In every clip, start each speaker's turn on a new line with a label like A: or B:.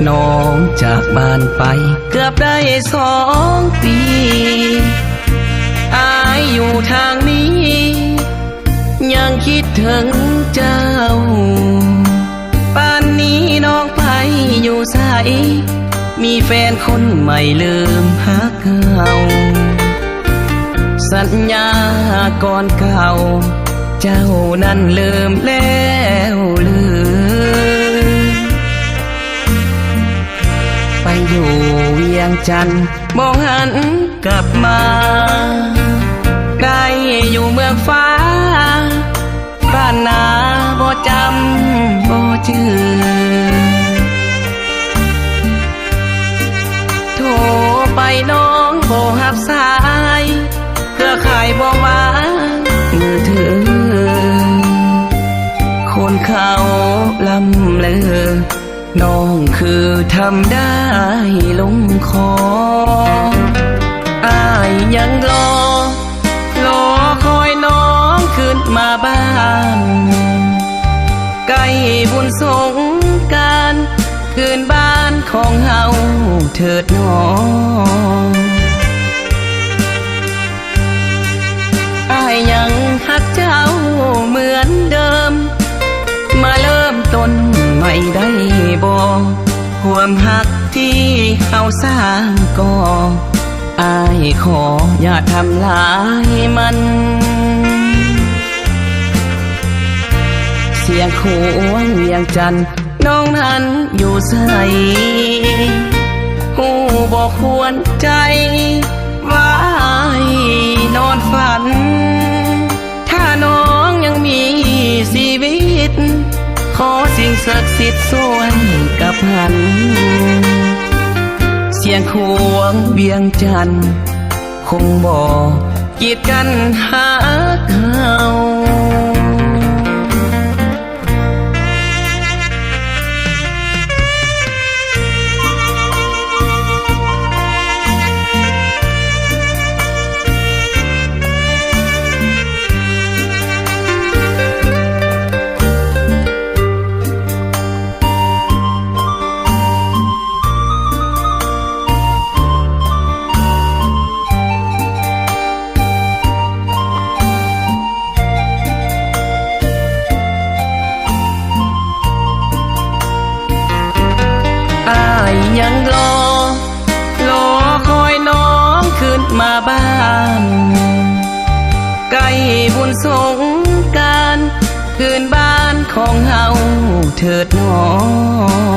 A: น้องจากบ้านไปเกือบได้2 ปีอายอยู่ทางนี้ยังคิดถึงเจ้าป่านนี้น้องไปอยู่ไสมีแฟนคนใหม่ลืมฮักเก่าสัญญาก่อนเก่าเจ้านั้นลืมแล้วลืมไปอยู่เวียงจันทน์มองหันกลับมาได้อยู่เมืองฟ้าบ้านนาบ่จำบ่จือโทรไปน้องบ่รับสายเครือข่ายบ่วางมือถือคนเขาลำเลอน้องคือทำได้ลงคออ้ายยังรอคอยน้องขึ้นมาบ้านใกล้บุญสงกรานต์คืนบ้านของเฮาเถิดน้องอ้ายยังฮักเจ้าเหมือนเดิมมาเริ่มต้นใหม่ได้บ่ความฮักที่เฮาสร้างก่ออ้ายขออย่าทำลายมันเสียงขวงเวียงจันทน์น้องนั้นอยู่ไสหูบอกควรใจว่าอนอนฝันถ้าน้องยังมีชีวิตขอสิ่งศักดิ์สิทธิ์ช่วยกับหันเสียงขวงเวียงจันทน์คงบอกกีดกันหาเขายังรอคอยน้องขึ้นมาบ้านใกล้บุญสงกรานต์คืนบ้านของเฮาเถิดน้อ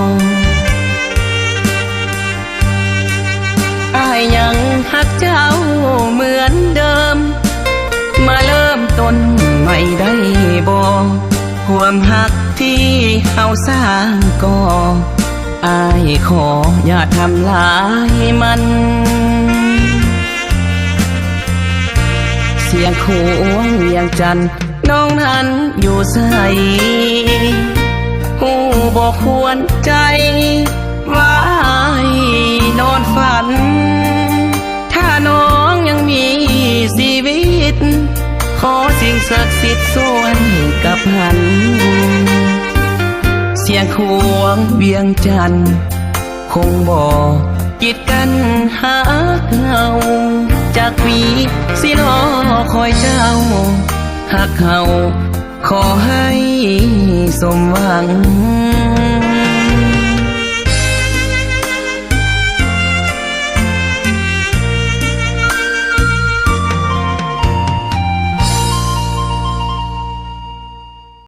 A: งอ้ายยังฮักเจ้าเหมือนเดิมมาเริ่มต้นใหม่ได้บ่ความฮักที่เฮาสร้างก่ออ้ายขออย่าทำลายมันเสียงขวงเวียงจันทน์น้องนั้นอยู่ไสหูบอกควรใจว่าอนอนฝันถ้าน้องยังมีชีวิตขอสิ่งศักดิ์สิทธิ์ช่วยกับหันเสียงขวงเวียงจันทน์คงบอกกีดกันหาเขาจากปีสิรอคอยเจ้าหากเขาขอให้สมหวัง